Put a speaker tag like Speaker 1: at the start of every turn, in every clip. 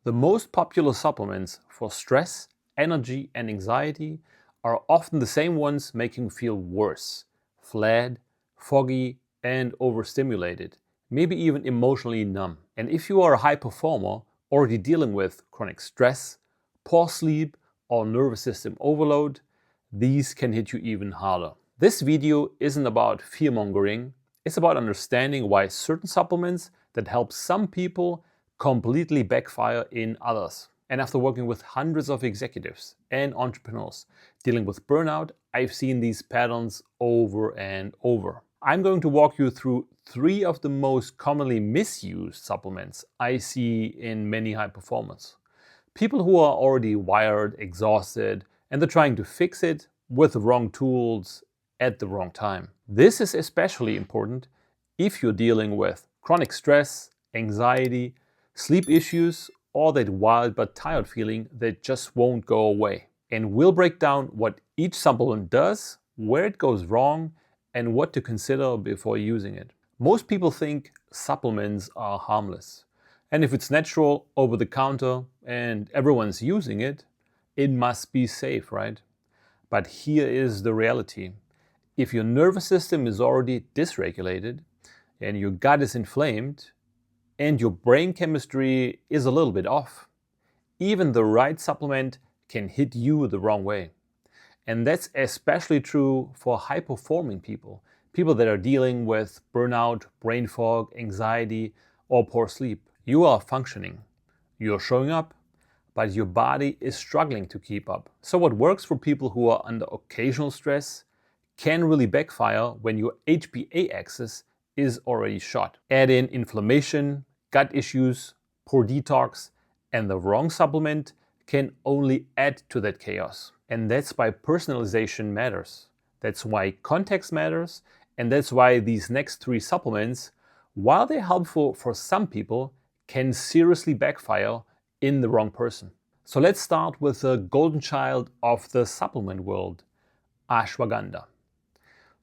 Speaker 1: The most popular supplements for stress, energy and anxiety are often the same ones making you feel worse, flat, foggy and overstimulated, maybe even emotionally numb. And if you are a high performer already dealing with chronic stress, poor sleep or nervous system overload, these can hit you even harder. This video isn't about fear-mongering, it's about understanding why certain supplements that help some people completely backfire in others. And after working with hundreds of executives and entrepreneurs dealing with burnout, I've seen these patterns over and over. I'm going to walk you through 3 of the most commonly misused supplements I see in many high performers. People who are already wired, exhausted, and they're trying to fix it with the wrong tools at the wrong time. This is especially important if you're dealing with chronic stress, anxiety, sleep issues, or that wild but tired feeling that just won't go away. And we'll break down what each supplement does, where it goes wrong, and what to consider before using it. Most people think supplements are harmless. And if it's natural, over the counter, and everyone's using it, it must be safe, right? But here is the reality. If your nervous system is already dysregulated, and your gut is inflamed, and your brain chemistry is a little bit off, even the right supplement can hit you the wrong way. And that's especially true for high-performing people, people that are dealing with burnout, brain fog, anxiety, or poor sleep. You are functioning, you're showing up, but your body is struggling to keep up. So what works for people who are under occasional stress can really backfire when your HPA axis is already shot. Add in inflammation, gut issues, poor detox, and the wrong supplement can only add to that chaos. And that's why personalization matters. That's why context matters, and that's why these next 3 supplements, while they're helpful for some people, can seriously backfire in the wrong person. So let's start with the golden child of the supplement world, Ashwagandha.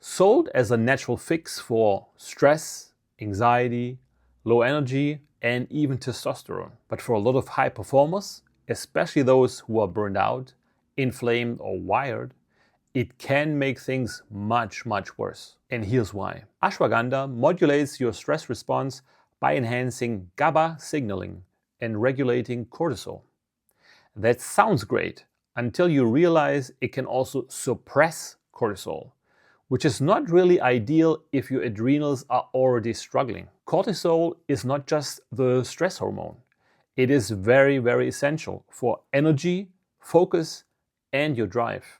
Speaker 1: Sold as a natural fix for stress, anxiety, low energy, and even testosterone. But for a lot of high performers, especially those who are burned out, inflamed, or wired, it can make things much worse. And here's why. Ashwagandha modulates your stress response by enhancing GABA signaling and regulating cortisol. That sounds great until you realize it can also suppress cortisol, which is not really ideal if your adrenals are already struggling. Cortisol is not just the stress hormone. It is very essential for energy, focus, and your drive.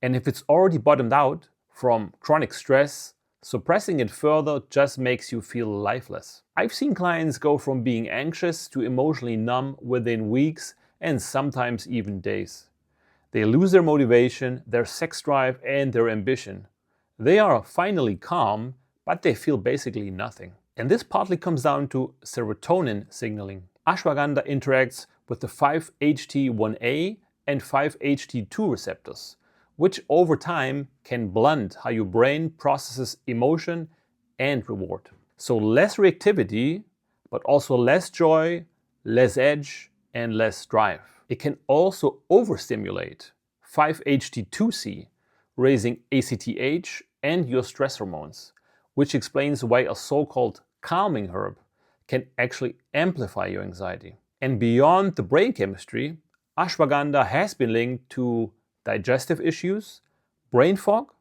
Speaker 1: And if it's already bottomed out from chronic stress, suppressing it further just makes you feel lifeless. I've seen clients go from being anxious to emotionally numb within weeks and sometimes even days. They lose their motivation, their sex drive, and their ambition. They are finally calm, but they feel basically nothing. And this partly comes down to serotonin signaling. Ashwagandha interacts with the 5-HT1A and 5-HT2 receptors, which over time can blunt how your brain processes emotion and reward. So less reactivity, but also less joy, less edge, and less drive. It can also overstimulate 5-HT2C, raising ACTH and your stress hormones, which explains why a so-called calming herb can actually amplify your anxiety. And beyond the brain chemistry, ashwagandha has been linked to digestive issues, brain fog,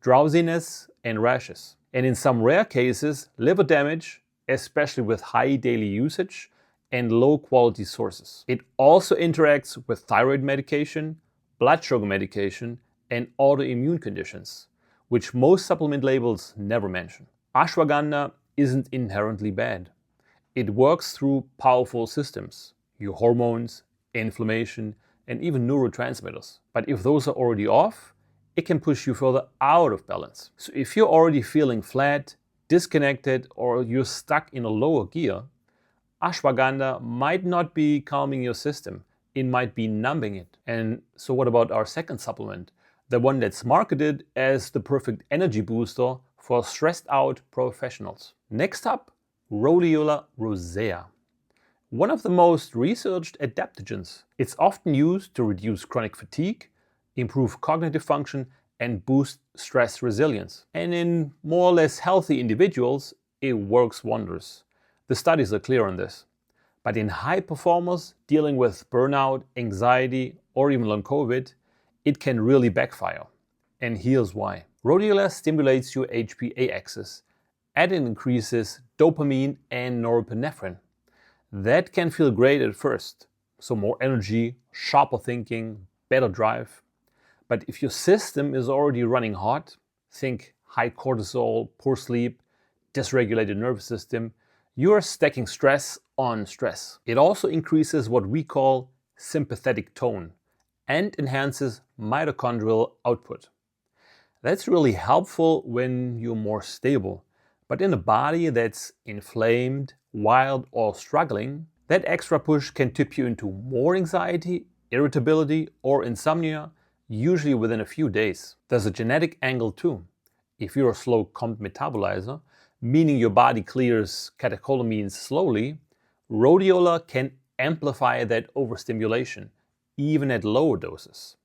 Speaker 1: drowsiness, and rashes. And in some rare cases, liver damage, especially with high daily usage and low quality sources. It also interacts with thyroid medication, blood sugar medication, and autoimmune conditions, which most supplement labels never mention. Ashwagandha isn't inherently bad. It works through powerful systems, your hormones, inflammation, and even neurotransmitters. But if those are already off, it can push you further out of balance. So if you're already feeling flat, disconnected, or you're stuck in a lower gear, ashwagandha might not be calming your system. It might be numbing it. And so what about our second supplement? The one that's marketed as the perfect energy booster for stressed out professionals. Next up, Rhodiola rosea, one of the most researched adaptogens. It's often used to reduce chronic fatigue, improve cognitive function, and boost stress resilience. And in more or less healthy individuals, it works wonders. The studies are clear on this. But in high performers dealing with burnout, anxiety, or even long COVID, it can really backfire. And here's why. Rhodiola stimulates your HPA axis, and it increases dopamine and norepinephrine. That can feel great at first, so more energy, sharper thinking, better drive. But if your system is already running hot, think high cortisol, poor sleep, dysregulated nervous system, you are stacking stress on stress. It also increases what we call sympathetic tone and enhances mitochondrial output. That's really helpful when you're more stable. But in a body that's inflamed, wild, or struggling, that extra push can tip you into more anxiety, irritability, or insomnia, usually within a few days. There's a genetic angle too. If you're a slow comp metabolizer, meaning your body clears catecholamines slowly, rhodiola can amplify that overstimulation, even at lower doses.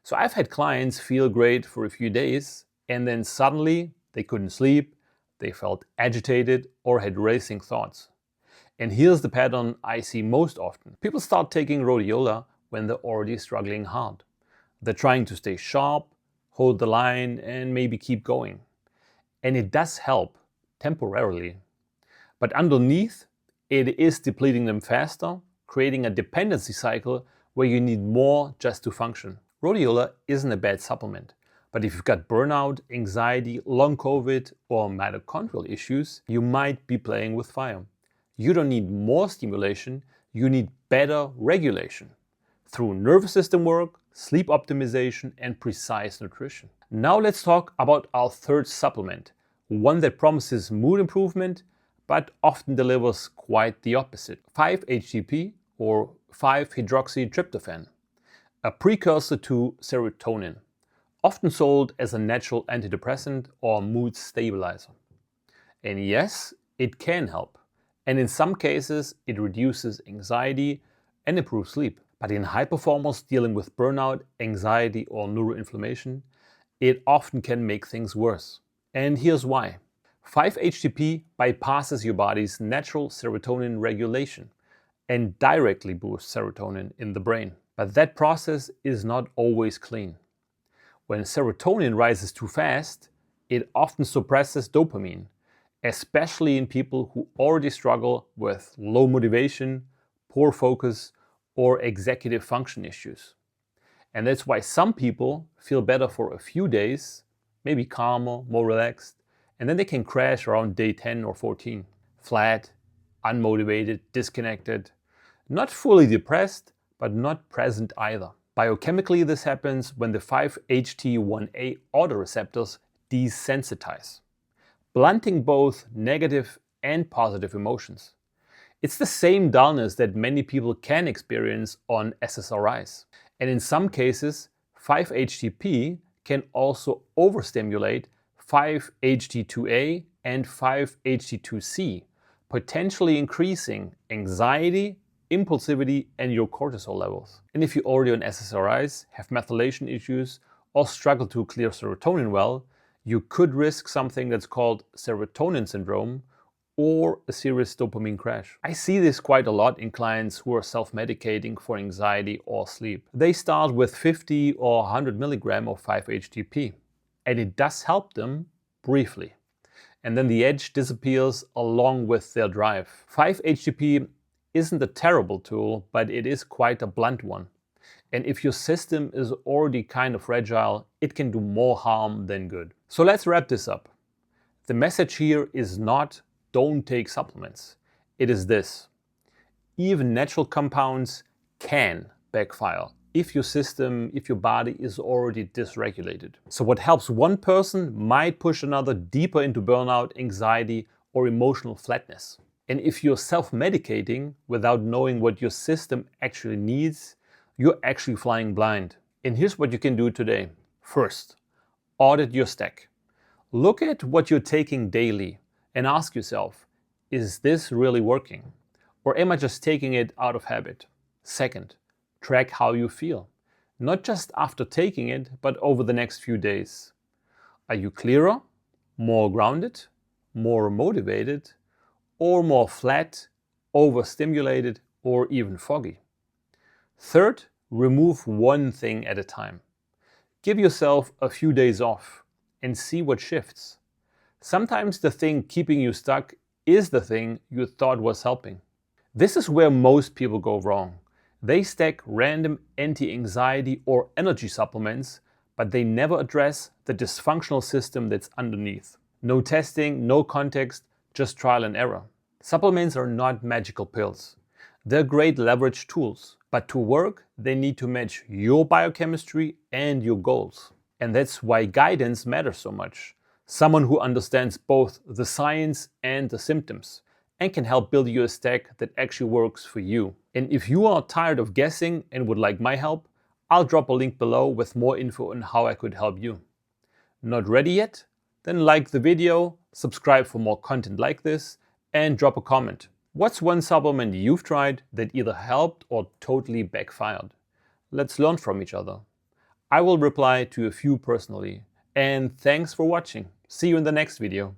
Speaker 1: So I've had clients feel great for a few days, and then suddenly they couldn't sleep, they felt agitated, or had racing thoughts. And here's the pattern I see most often. People start taking rhodiola when they're already struggling hard. They're trying to stay sharp, hold the line, and maybe keep going. And it does help, temporarily. But underneath, it is depleting them faster, creating a dependency cycle where you need more just to function. Rhodiola isn't a bad supplement, but if you've got burnout, anxiety, long COVID, or mitochondrial issues, you might be playing with fire. You don't need more stimulation, you need better regulation through nervous system work, sleep optimization, and precise nutrition. Now let's talk about our third supplement, one that promises mood improvement, but often delivers quite the opposite. 5-HTP, or 5-hydroxytryptophan, a precursor to serotonin, often sold as a natural antidepressant or mood stabilizer. And yes, it can help. And in some cases, it reduces anxiety and improves sleep. But in high performers dealing with burnout, anxiety, or neuroinflammation, it often can make things worse. And here's why. 5-HTP bypasses your body's natural serotonin regulation and directly boosts serotonin in the brain. But that process is not always clean. When serotonin rises too fast, it often suppresses dopamine, especially in people who already struggle with low motivation, poor focus, or executive function issues. And that's why some people feel better for a few days, maybe calmer, more relaxed, and then they can crash around day 10 or 14. Flat, unmotivated, disconnected, not fully depressed, but not present either. Biochemically, this happens when the 5-HT1A autoreceptors desensitize, blunting both negative and positive emotions. It's the same dullness that many people can experience on SSRIs. And in some cases, 5-HTP can also overstimulate 5-HT2A and 5-HT2C, potentially increasing anxiety, impulsivity, and your cortisol levels. And if you're already on SSRIs, have methylation issues, or struggle to clear serotonin well, you could risk something that's called serotonin syndrome or a serious dopamine crash. I see this quite a lot in clients who are self-medicating for anxiety or sleep. They start with 50 or 100 milligram of 5-HTP, and it does help them briefly. And then the edge disappears along with their drive. 5-HTP isn't a terrible tool, but it is quite a blunt one. And if your system is already kind of fragile, it can do more harm than good. So let's wrap this up. The message here is not don't take supplements. It is this: even natural compounds can backfire if your body is already dysregulated. So what helps one person might push another deeper into burnout, anxiety, or emotional flatness. And if you're self-medicating without knowing what your system actually needs, you're actually flying blind. And here's what you can do today. First, audit your stack. Look at what you're taking daily and ask yourself, is this really working? Or am I just taking it out of habit? Second, track how you feel. Not just after taking it, but over the next few days. Are you clearer, more grounded, more motivated, or more flat, overstimulated, or even foggy? Third, remove one thing at a time. Give yourself a few days off and see what shifts. Sometimes the thing keeping you stuck is the thing you thought was helping. This is where most people go wrong. They stack random anti-anxiety or energy supplements, but they never address the dysfunctional system that's underneath. No testing, no context, just trial and error. Supplements are not magical pills. They're great leverage tools, but to work, they need to match your biochemistry and your goals. And that's why guidance matters so much. Someone who understands both the science and the symptoms and can help build you a stack that actually works for you. And if you are tired of guessing and would like my help, I'll drop a link below with more info on how I could help you. Not ready yet? Then like the video, subscribe for more content like this, and drop a comment. What's one supplement you've tried that either helped or totally backfired? Let's learn from each other. I will reply to a few personally. And thanks for watching. See you in the next video.